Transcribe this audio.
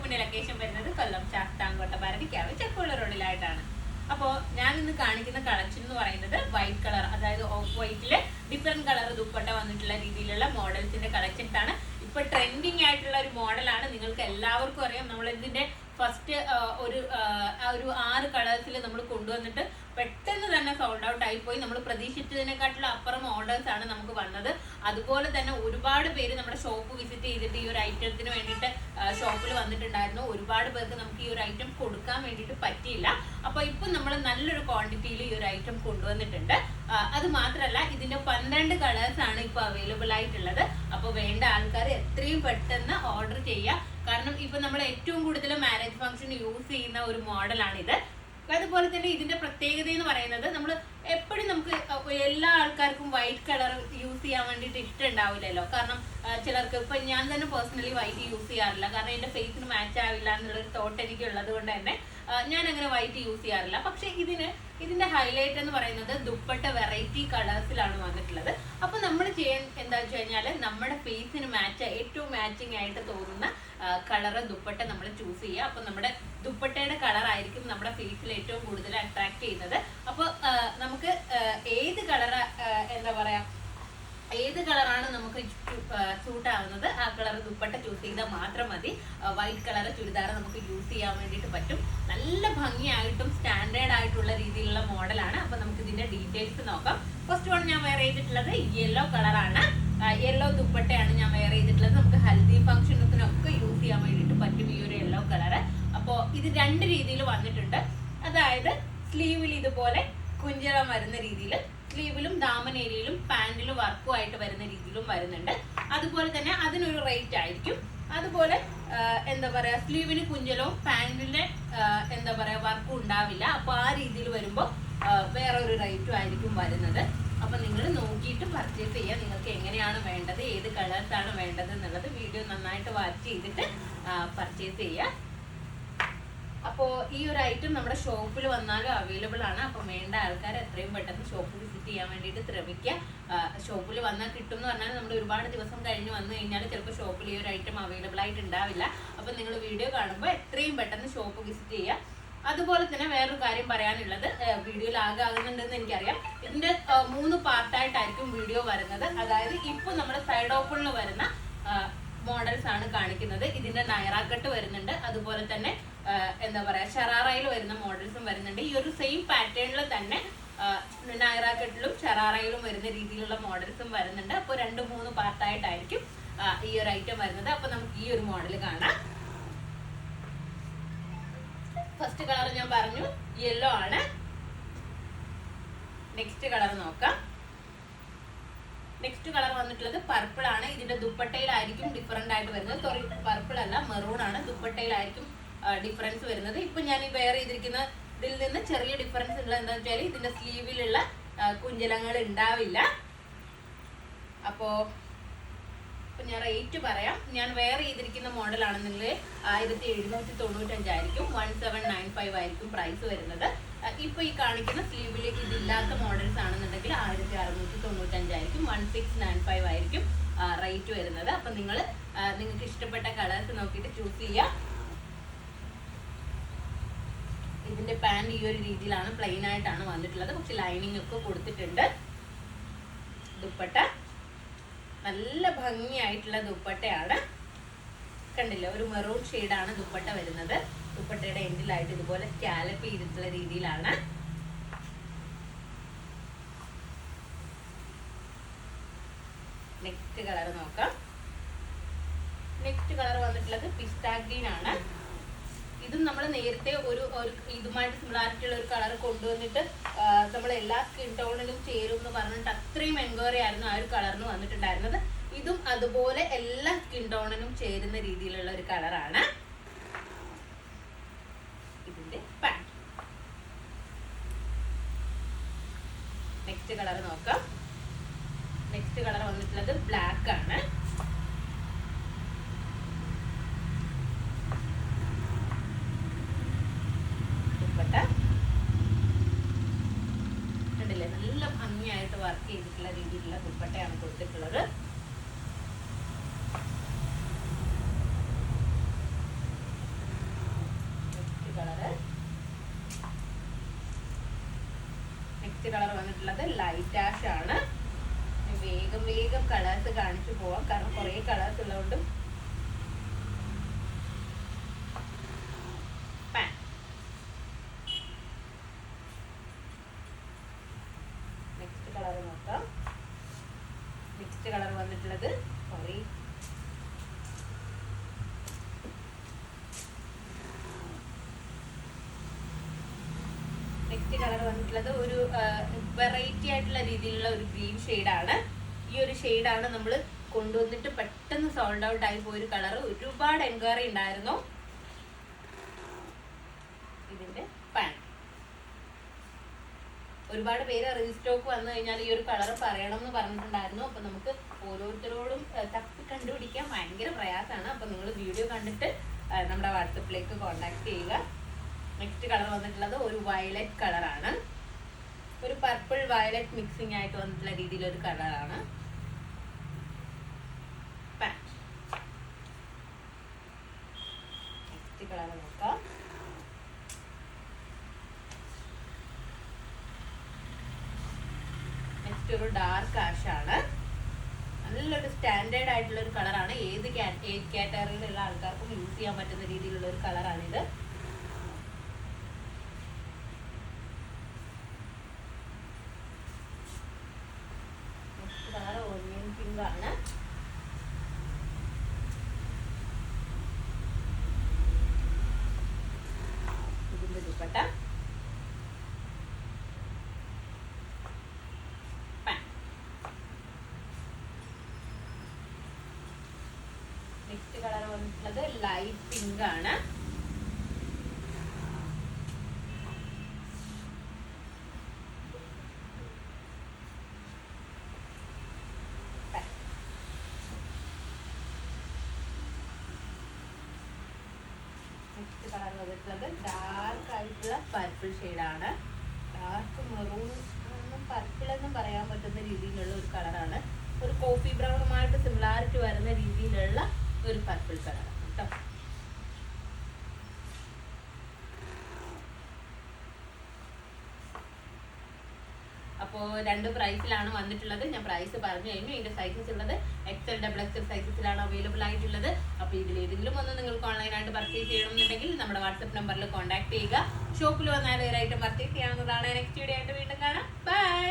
ഷോപ്പിന്റെ ലൊക്കേഷൻ വരുന്നത് കൊല്ലം ശാസ്താംകോട്ട ഭാരതിക്കാവ് ചെക്കുള്ള റോഡിലായിട്ടാണ്. അപ്പോൾ ഞാൻ ഇന്ന് കാണിക്കുന്ന കളക്ഷൻ എന്ന് പറയുന്നത് വൈറ്റ് കളർ, അതായത് ഓഫ് വൈറ്റില് ഡിഫറെന്റ് കളർ ദുപ്പട്ട വന്നിട്ടുള്ള രീതിയിലുള്ള മോഡൽസിന്റെ കളക്ഷൻസ് ആണ്. ഇപ്പൊ ട്രെൻഡിങ് ആയിട്ടുള്ള ഒരു മോഡലാണ്. നിങ്ങൾക്ക് എല്ലാവർക്കും അറിയാം, നമ്മൾ ഇതിന്റെ ഫസ്റ്റ് ഒരു 6 കളേഴ്സിൽ നമ്മൾ കൊണ്ടുവന്നിട്ട് പെട്ടെന്ന് തന്നെ സോൾഡ് ഔട്ട് ആയിപ്പോയി. നമ്മൾ പ്രതീക്ഷിച്ചതിനെക്കാട്ടിലും അപ്പുറം ഓർഡേഴ്സ് ആണ് നമുക്ക് വന്നത്. അതുപോലെ തന്നെ ഒരുപാട് പേര് നമ്മുടെ ഷോപ്പ് വിസിറ്റ് ചെയ്തിട്ട് ഈ ഒരു ഐറ്റത്തിന് വേണ്ടിയിട്ട് ഷോപ്പിൽ വന്നിട്ടുണ്ടായിരുന്നു. ഒരുപാട് പേർക്ക് നമുക്ക് ഈ ഒരു ഐറ്റം കൊടുക്കാൻ വേണ്ടിയിട്ട് പറ്റിയില്ല. അപ്പൊ ഇപ്പൊ നമ്മൾ നല്ലൊരു ക്വാണ്ടിറ്റിയിൽ ഈ ഒരു ഐറ്റം കൊണ്ടുവന്നിട്ടുണ്ട്. അത് മാത്രമല്ല, ഇതിന്റെ 12 കളേഴ്സ് ആണ് ഇപ്പൊ അവൈലബിൾ ആയിട്ടുള്ളത്. അപ്പൊ വേണ്ട ആൾക്കാർ എത്രയും പെട്ടെന്ന് ഓർഡർ ചെയ്യുക. കാരണം ഇപ്പൊ നമ്മൾ ഏറ്റവും കൂടുതൽ മാരേജ് ഫംഗ്ഷൻ യൂസ് ചെയ്യുന്ന ഒരു മോഡലാണിത്. അതുപോലെ തന്നെ ഇതിന്റെ പ്രത്യേകത എന്ന് പറയുന്നത്, നമ്മൾ എപ്പോഴും നമുക്ക് എല്ലാ ആൾക്കാർക്കും വൈറ്റ് കളർ യൂസ് ചെയ്യാൻ വേണ്ടിയിട്ട് ഇഷ്ടം ഉണ്ടാവില്ലല്ലോ. കാരണം ചിലർക്ക്, ഇപ്പൊ ഞാൻ തന്നെ പേഴ്സണലി വൈറ്റ് യൂസ് ചെയ്യാറില്ല. കാരണം എന്റെ ഫേസിന് മാച്ച് ആവില്ല എന്നുള്ളൊരു തോട്ട് എനിക്ക് ഉള്ളത് കൊണ്ട് തന്നെ ഞാൻ അങ്ങനെ വൈറ്റ് യൂസ് ചെയ്യാറില്ല. പക്ഷെ ഇതിന്റെ ഹൈലൈറ്റ് എന്ന് പറയുന്നത് ദുപ്പട്ട വെറൈറ്റി കളേഴ്സിലാണ് വന്നിട്ടുള്ളത്. അപ്പൊ നമ്മൾ ചെയ്യാൻ എന്താ വെച്ച് കഴിഞ്ഞാല്, നമ്മുടെ ഫേസിന് ഏറ്റവും മാച്ചിങ് ആയിട്ട് തോന്നുന്ന കളറ് ദുപ്പട്ട നമ്മൾ ചൂസ് ചെയ്യുക. അപ്പൊ നമ്മുടെ ദുപ്പട്ടയുടെ കളർ ആയിരിക്കും നമ്മുടെ ഫേസിൽ ഏറ്റവും കൂടുതൽ അട്രാക്ട് ചെയ്യുന്നത്. അപ്പൊ നമുക്ക് ഏത് കളർ എന്താ പറയാ, ഏത് കളറാണ് നമുക്ക് സൂട്ട് ആവുന്നത് ആ കളർ ദുപ്പട്ട ചൂസ് ചെയ്താൽ മാത്രം മതി. വൈറ്റ് കളർ ചുരിദാർ നമുക്ക് യൂസ് ചെയ്യാൻ വേണ്ടിയിട്ട് പറ്റും. നല്ല ഭംഗിയായിട്ടും സ്റ്റാൻഡേർഡ് ആയിട്ടുള്ള രീതിയിലുള്ള മോഡലാണ്. അപ്പൊ നമുക്ക് ഇതിന്റെ ഡീറ്റെയിൽസ് നോക്കാം. ഫസ്റ്റ് വൺ ഞാൻ വെയർ ചെയ്തിട്ടുള്ളത് യെല്ലോ കളറാണ്. യെല്ലോ ദുപ്പട്ടയാണ് ഞാൻ വെയർ ചെയ്തിട്ടുള്ളത്. നമുക്ക് ഹൽദി ഫംഗ്ഷനൊക്കെ യൂസ് ചെയ്യാൻ വേണ്ടിയിട്ട് പറ്റും ഈ ഒരു യെല്ലോ കളറ്. അപ്പോൾ ഇത് 2 രീതിയിൽ വന്നിട്ടുണ്ട്. അതായത് സ്ലീവിൽ ഇതുപോലെ കുഞ്ചളം വരുന്ന രീതിയിൽ, സ്ലീവിലും ദാമൻ ഏരിയയിലും പാന്റിലും വർക്കും ആയിട്ട് വരുന്ന രീതിയിലും വരുന്നുണ്ട്. അതുപോലെ തന്നെ അതിനൊരു റേറ്റ് ആയിരിക്കും. അതുപോലെ എന്താ പറയാ, സ്ലീവിന് കുഞ്ചലവും പാന്റിന്റെ എന്താ പറയാ വർക്കും ഉണ്ടാവില്ല. അപ്പൊ ആ രീതിയിൽ വരുമ്പോൾ വേറൊരു റേറ്റും ആയിരിക്കും വരുന്നത്. അപ്പൊ നിങ്ങൾ നോക്കിയിട്ട് പർച്ചേസ് ചെയ്യുക. നിങ്ങൾക്ക് എങ്ങനെയാണ് വേണ്ടത്, ഏത് കളേഴ്സ് ആണ് വേണ്ടത് എന്നുള്ളത് വീഡിയോ നന്നായിട്ട് വാച്ച് ചെയ്തിട്ട് പർച്ചേസ് ചെയ്യുക. അപ്പോൾ ഈ ഒരു ഐറ്റം നമ്മുടെ ഷോപ്പിൽ വന്നാലും അവൈലബിൾ ആണ്. അപ്പം വേണ്ട ആൾക്കാർ എത്രയും പെട്ടെന്ന് ഷോപ്പ് വിസിറ്റ് ചെയ്യാൻ വേണ്ടിയിട്ട് ശ്രമിക്കുക. ഷോപ്പിൽ വന്നാൽ കിട്ടും എന്ന് പറഞ്ഞാൽ നമ്മൾ ഒരുപാട് ദിവസം കഴിഞ്ഞ് വന്നു കഴിഞ്ഞാൽ ചിലപ്പോൾ ഷോപ്പിൽ ഈ ഒരു ഐറ്റം അവൈലബിൾ ആയിട്ട് ഉണ്ടാവില്ല. അപ്പം നിങ്ങൾ വീഡിയോ കാണുമ്പോൾ എത്രയും പെട്ടെന്ന് ഷോപ്പ് വിസിറ്റ് ചെയ്യുക. അതുപോലെ തന്നെ വേറൊരു കാര്യം പറയാനുള്ളത്, വീഡിയോയിൽ ആകുന്നുണ്ടെന്ന് എനിക്കറിയാം. ഇതിന്റെ 3 പാർട്ടായിട്ടായിരിക്കും വീഡിയോ വരുന്നത്. അതായത് ഇപ്പൊ നമ്മുടെ സൈഡ് ഓപ്പണിൽ വരുന്ന മോഡൽസ് ആണ് കാണിക്കുന്നത്. ഇതിന്റെ നൈറ കട്ട് വരുന്നുണ്ട്. അതുപോലെ തന്നെ എന്താ പറയാ, ഷറാറയിൽ വരുന്ന മോഡൽസും വരുന്നുണ്ട്. ഈ ഒരു സെയിം പാറ്റേണിൽ തന്നെ നൈറ കട്ടിലും ഷറാറയിലും വരുന്ന രീതിയിലുള്ള മോഡൽസും വരുന്നുണ്ട്. അപ്പോൾ 2-3 പാർട്ടായിട്ടായിരിക്കും ഈ ഒരു ഐറ്റം വരുന്നത്. അപ്പൊ നമുക്ക് ഈ ഒരു മോഡൽ കാണാം. ഫസ്റ്റ് കളർ ഞാൻ പറഞ്ഞു യെല്ലോ ആണ്. നെക്സ്റ്റ് കളർ നോക്കാം. നെക്സ്റ്റ് കളർ വന്നിട്ടുള്ളത് പർപ്പിൾ ആണ്. ഇതിന്റെ ദുപ്പട്ടയിലായിരിക്കും ഡിഫറെന്റ് ആയിട്ട് വരുന്നത്. സോറി, പർപ്പിൾ അല്ല, മെറൂൺ ആണ്. ദുപ്പട്ടയിലായിരിക്കും ഡിഫറൻസ് വരുന്നത്. ഇപ്പൊ ഞാൻ വെയർ ചെയ്തിരിക്കുന്ന ഇതിൽ നിന്ന് ചെറിയ ഡിഫറൻസ് ഉള്ളത് എന്താ വെച്ചാൽ, ഇതിന്റെ സ്ലീവിലുള്ള കുഞ്ചലങ്ങൾ ഉണ്ടാവില്ല. അപ്പോ ഞാൻ റേറ്റ് പറയാം. ഞാൻ വെയർ ചെയ്തിരിക്കുന്ന മോഡൽ ആണെന്നുണ്ടെങ്കിൽ 1795 ആയിരിക്കും. 1795 ആയിരിക്കും പ്രൈസ് വരുന്നത്. ഇപ്പൊ ഈ കാണിക്കുന്ന സ്ലീവിൽ ഇതില്ലാത്ത മോഡൽസ് ആണെന്നുണ്ടെങ്കിൽ 1695 ആയിരിക്കും. 1695 ആയിരിക്കും റേറ്റ് വരുന്നത്. അപ്പൊ നിങ്ങൾക്ക് ഇഷ്ടപ്പെട്ട കളേഴ്സ് നോക്കിയിട്ട് ചൂസ് ചെയ്യുക. ഇതിന്റെ പാന്റ് ഈ ഒരു രീതിയിലാണ്, പ്ലെയിൻ ആയിട്ടാണ് വന്നിട്ടുള്ളത്. പക്ഷെ ലൈനിങ് ഒക്കെ കൊടുത്തിട്ടുണ്ട്. ദുപ്പട്ട നല്ല ഭംഗിയായിട്ടുള്ള ദുപ്പട്ടയാണ്. കണ്ടില്ലേ, ഒരു മെറൂൺ ഷെയ്ഡാണ് ദുപ്പട്ട വരുന്നത്. ദുപ്പട്ടയുടെ എൻഡിലായിട്ട് ഇതുപോലെ സ്കാലപ്പ് ചെയ്തിട്ടുള്ള രീതിയിലാണ്. നെക്സ്റ്റ് കളർ നോക്കാം. നെക്സ്റ്റ് കളർ വന്നിട്ടുള്ളത് പിസ്താ ഗ്രീൻ ആണ്. ഇതും നമ്മൾ നേരത്തെ ഒരു ഇതുമായിട്ട് സിമിലാരിറ്റി ഉള്ള ഒരു കളർ കൊണ്ടുവന്നിട്ട് നമ്മൾ എല്ലാ സ്കിൻ ടോണിലും ചേരും എന്ന് പറഞ്ഞിട്ട് അത്രയും എൻക്വയറി ആയിരുന്നു ആ ഒരു കളറിന് വന്നിട്ടുണ്ടായിരുന്നത്. ഇതും അതുപോലെ എല്ലാ സ്കിൻ ടോണിനും ചേരുന്ന രീതിയിലുള്ള ഒരു കളറാണ്. ഇതിന്റെ പാന്റ്. നെക്സ്റ്റ് കളർ നോക്കാം. നെക്സ്റ്റ് കളർ വന്നിട്ടുള്ളത് ബ്ലാക്ക് ആണ്. കണ്ടില്ലേ, നല്ല ഭംഗിയായിട്ട് വർക്ക് ചെയ്തിട്ടുള്ള രീതിയിലുള്ള ദുപ്പട്ടയാണ് കൊടുത്തിട്ടുള്ളത്. വന്നിട്ടുള്ളത് ലൈറ്റ് ആഷ് ആണ്. വേഗം വേഗം കളേഴ്സ് കാണിച്ചു പോവാം, കാരണം കുറേ കളേഴ്സ് ഉള്ളതുകൊണ്ട്. നെക്സ്റ്റ് കളർ നോക്കാം. നെക്സ്റ്റ് കളർ വന്നിട്ടുള്ളത് സോറി നെക്സ്റ്റ് കളർ വന്നിട്ടുള്ളത് ഒരു വെറൈറ്റി ആയിട്ടുള്ള രീതിയിലുള്ള ഒരു ഗ്രീൻ ഷെയ്ഡാണ്. ഈ ഒരു ഷെയ്ഡാണ് നമ്മൾ കൊണ്ടുവന്നിട്ട് പെട്ടെന്ന് സോൾഡ് ഔട്ട് ആയി പോയൊരു കളർ. ഒരുപാട് എൻക്വയറി ഉണ്ടായിരുന്നു. ഇതിന്റെ പാൻ ഒരുപാട് പേര് റീസ്റ്റോക്ക് വന്നു കഴിഞ്ഞാൽ ഈ ഒരു കളർ പറയണം എന്ന് പറഞ്ഞിട്ടുണ്ടായിരുന്നു. അപ്പൊ നമുക്ക് ഓരോരുത്തരോടും തപ്പി കണ്ടുപിടിക്കാൻ ഭയങ്കര പ്രയാസമാണ്. അപ്പൊ നിങ്ങൾ വീഡിയോ കണ്ടിട്ട് നമ്മുടെ വാട്സപ്പിലേക്ക് കോൺടാക്ട് ചെയ്യുക. നെക്സ്റ്റ് കളർ വന്നിട്ടുള്ളത് ഒരു വയലറ്റ് കളറാണ്. ഒരു പർപ്പിൾ വയലറ്റ് മിക്സിംഗ് ആയിട്ട് വന്നിട്ടുള്ള രീതിയിലൊരു കളറാണ്. നെക്സ്റ്റ് കളർ നോക്കാം. നെക്സ്റ്റ് ഒരു ഡാർക്ക് ആഷ് ആണ്. നല്ലൊരു സ്റ്റാൻഡേർഡ് ആയിട്ടുള്ള ഒരു കളറാണ്. ഏത് കാറ്റഗറിയിലുള്ള ആൾക്കാർക്കും യൂസ് ചെയ്യാൻ പറ്റുന്ന രീതിയിലുള്ള ഒരു കളറാണിത്. കളർ ഓനിയൻ പിങ്ക് ആണ്. ഇതിന്റെ ദുപ്പട്ട നെക്സ്റ്റ് കളർ വന്നിട്ടുള്ളത് ലൈറ്റ് പിങ്ക് ആണ്. നെക്സ്റ്റ് കളർ വന്നിട്ടുള്ളത് ഡാർക്ക് ആയിട്ടുള്ള പർപ്പിൾ ഷെയ്ഡാണ്. ഡാർക്ക് മെറൂൺ ഒന്നും പർപ്പിൾ എന്നും പറയാൻ പറ്റുന്ന രീതിയിലുള്ള ഒരു കളറാണ്. ഒരു കോഫി ബ്രൗണുമായിട്ട് സിമിലാരിറ്റി വരുന്ന രീതിയിലുള്ള ഒരു പർപ്പിൾ കളറാണ് കേട്ടോ. അപ്പോൾ 2 പ്രൈസിലാണ് വന്നിട്ടുള്ളത്. ഞാൻ പ്രൈസ് പറഞ്ഞു കഴിഞ്ഞു. ഇതിന്റെ സൈസസ് ഉള്ളത് XL, XXL സൈസസിലാണ് അവൈലബിൾ ആയിട്ടുള്ളത്. അപ്പോൾ ഇതിലേതെങ്കിലും ഒന്ന് നിങ്ങൾക്ക് ഓൺലൈനായിട്ട് പർച്ചേസ് ചെയ്യണമെന്നുണ്ടെങ്കിൽ നമ്മുടെ വാട്സപ്പ് നമ്പറിൽ കോൺടാക്ട് ചെയ്യുക. ഷോപ്പിൽ വന്നാൽ ഒരു ഐറ്റം പർച്ചേസ് ചെയ്യാവുന്നതാണ്. നെക്സ്റ്റ് വീഡിയോ ആയിട്ട് വീണ്ടും കാണാം. ബൈ.